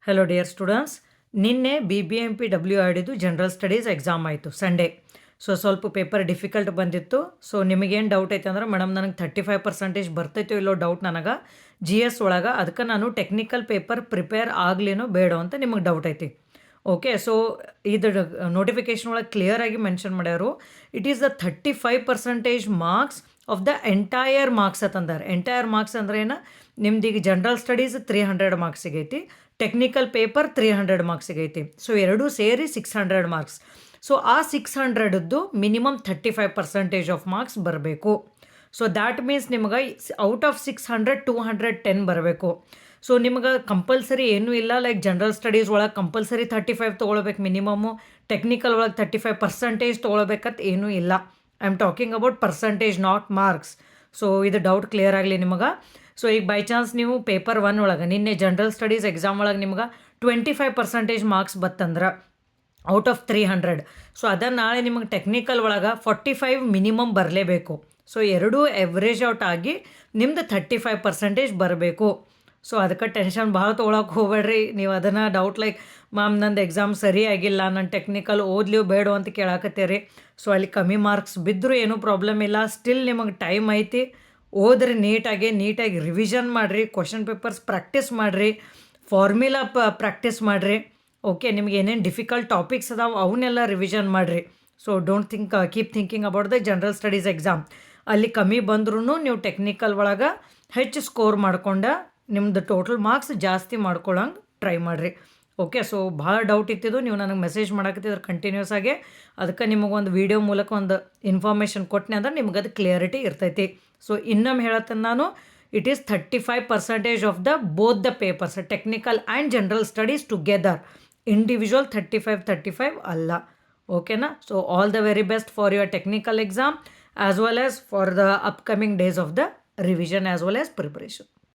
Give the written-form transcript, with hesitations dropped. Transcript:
Hello dear students, ನಿನ್ನೆ BBMP-WID general studies exam ಆಯಿತು Sunday. ಸ್ವಲ್ಪ ಪೇಪರ್ ಡಿಫಿಕಲ್ಟ್ ಬಂದಿತ್ತು. ನಿಮಗೇನು ಡೌಟ್ ಐತೆ ಅಂದ್ರೆ ಮೇಡಮ್ ನನಗೆ 35% ಬರ್ತೈತೋ ಇಲ್ಲೋ ಡೌಟ್ ನನಗೆ GS ಒಳಗೆ. ಅದಕ್ಕೆ ನಾನು ಟೆಕ್ನಿಕಲ್ ಪೇಪರ್ ಪ್ರಿಪೇರ್ ಆಗ್ಲೇನೋ ಬೇಡೋ ಅಂತ ನಿಮಗೆ ಡೌಟ್ ಐತಿ. ಓಕೆ, ಇದು ನೋಟಿಫಿಕೇಶನ್ ಒಳಗೆ ಕ್ಲಿಯರ್ ಆಗಿ ಮೆನ್ಷನ್ ಮಾಡ್ಯಾರು. It is the 35% marks of the entire marks ಅಂತಂದಾರೆ. ಎಂಟೈರ್ ಮಾರ್ಕ್ಸ್ ಅಂದ್ರೆ ಏನು, ನಿಮ್ದು ಈಗ ಜನರಲ್ ಸ್ಟಡೀಸ್ 300 ಮಾರ್ಕ್ಸ್ ಸಿಗೈತಿ, ಟೆಕ್ನಿಕಲ್ ಪೇಪರ್ 300 ಮಾರ್ಕ್ಸ್ ಸಿಗೈತಿ. ಎರಡೂ ಸೇರಿ 600 ಮಾರ್ಕ್ಸ್. ಆ 600ದ್ದು ಮಿನಿಮಮ್ 35% ಆಫ್ ಮಾರ್ಕ್ಸ್ ಬರಬೇಕು. ದ್ಯಾಟ್ ಮೀನ್ಸ್ ನಿಮ್ಗೆ ಔಟ್ ಆಫ್ 600 210 ಬರಬೇಕು. ನಿಮ್ಗೆ ಕಂಪಲ್ಸರಿ ಏನೂ ಇಲ್ಲ, ಲೈಕ್ ಜನರಲ್ ಸ್ಟಡೀಸ್ ಒಳಗೆ ಕಂಪಲ್ಸರಿ 35 ತೊಗೊಳ್ಬೇಕು ಮಿನಿಮಮ್ಮು, ಟೆಕ್ನಿಕಲ್ ಒಳಗೆ 35% ತೊಗೊಳ್ಬೇಕಂತ ಏನೂ ಇಲ್ಲ. I am talking about percentage, not marks. ಇದು ಡೌಟ್ ಕ್ಲಿಯರ್ ಆಗಲಿ ನಿಮಗೆ. ಈಗ ಬೈ ಚಾನ್ಸ್ ನೀವು ಪೇಪರ್ 1 ಒಳಗೆ ನಿನ್ನೆ ಜನರಲ್ ಸ್ಟಡೀಸ್ ಎಕ್ಸಾಮ್ ಒಳಗೆ ನಿಮ್ಗೆ 25% ಮಾರ್ಕ್ಸ್ ಬತ್ತಂದ್ರೆ ಔಟ್ ಆಫ್ 300, ಅದನ್ನು ನಾಳೆ ನಿಮಗೆ ಟೆಕ್ನಿಕಲ್ ಒಳಗೆ 45 ಮಿನಿಮಮ್ ಬರಲೇಬೇಕು. ಎರಡೂ ಎವ್ರೇಜ್ ಔಟ್ ಆಗಿ ನಿಮ್ದು 35% ಬರಬೇಕು. ಅದಕ್ಕೆ ಟೆನ್ಷನ್ ಭಾಳ ತೊಗೊಳಕ್ಕೆ ಹೋಗ್ಬೇಡ್ರಿ. ನೀವು ಅದನ್ನು ಡೌಟ್ ಲೈಕ್ ಮ್ಯಾಮ್ ನಂದು ಎಕ್ಸಾಮ್ ಸರಿ ಆಗಿಲ್ಲ, ನಾನು ಟೆಕ್ನಿಕಲ್ ಓದ್ಲಿಯೋ ಬೇಡೋ ಅಂತ ಕೇಳಾಕತ್ತೀರಿ. ಅಲ್ಲಿ ಕಮ್ಮಿ ಮಾರ್ಕ್ಸ್ ಬಿದ್ದರೂ ಏನೂ ಪ್ರಾಬ್ಲಮ್ ಇಲ್ಲ. ಸ್ಟಿಲ್ ನಿಮಗೆ ಟೈಮ್ ಐತಿ, ಓದ್ರಿ ನೀಟಾಗಿ ರಿವಿಷನ್ ಮಾಡಿರಿ, ಕ್ವಶನ್ ಪೇಪರ್ಸ್ ಪ್ರಾಕ್ಟೀಸ್ ಮಾಡಿರಿ, ಫಾರ್ಮುಲಾ ಪ್ರಾಕ್ಟೀಸ್ ಮಾಡಿರಿ. ಓಕೆ, ನಿಮ್ಗೆ ಏನೇನು ಡಿಫಿಕಲ್ಟ್ ಟಾಪಿಕ್ಸ್ ಅದಾವೆ ಅವನ್ನೆಲ್ಲ ರಿವಿಷನ್ ಮಾಡಿರಿ. Don't keep thinking about the general studies exam. ಅಲ್ಲಿ ಕಮ್ಮಿ ಬಂದ್ರೂ ನೀವು ಟೆಕ್ನಿಕಲ್ ಒಳಗೆ ಹೆಚ್ಚು ಸ್ಕೋರ್ ಮಾಡ್ಕೊಂಡು ನಿಮ್ದು ಟೋಟಲ್ ಮಾರ್ಕ್ಸ್ ಜಾಸ್ತಿ ಮಾಡ್ಕೊಳ್ಳೋಂಗೆ ಟ್ರೈ ಮಾಡಿರಿ. ಓಕೆ, ಭಾಳ ಡೌಟ್ ಇತ್ತಿದ್ದು ನೀವು ನನಗೆ ಮೆಸೇಜ್ ಮಾಡಕತ್ತಿದ್ರೆ ಕಂಟಿನ್ಯೂಸ್ ಆಗಿ. ಅದಕ್ಕೆ ನಿಮಗೊಂದು ವೀಡಿಯೋ ಮೂಲಕ ಒಂದು ಇನ್ಫಾರ್ಮೇಷನ್ ಕೊಟ್ಟನೆ ಅಂದ್ರೆ ನಿಮ್ಗೆ ಅದು ಕ್ಲಿಯರಿಟಿ ಇರ್ತೈತಿ. ಇನ್ನೊಮ್ಮೆ ಹೇಳತ್ತೇನೆ ನಾನು, it is 35% of the both the papers, technical and general studies together. Individual 35 ಅಲ್ಲ. ಓಕೆನಾ? All the very best for your technical exam as well as for the upcoming days of the revision as well as preparation.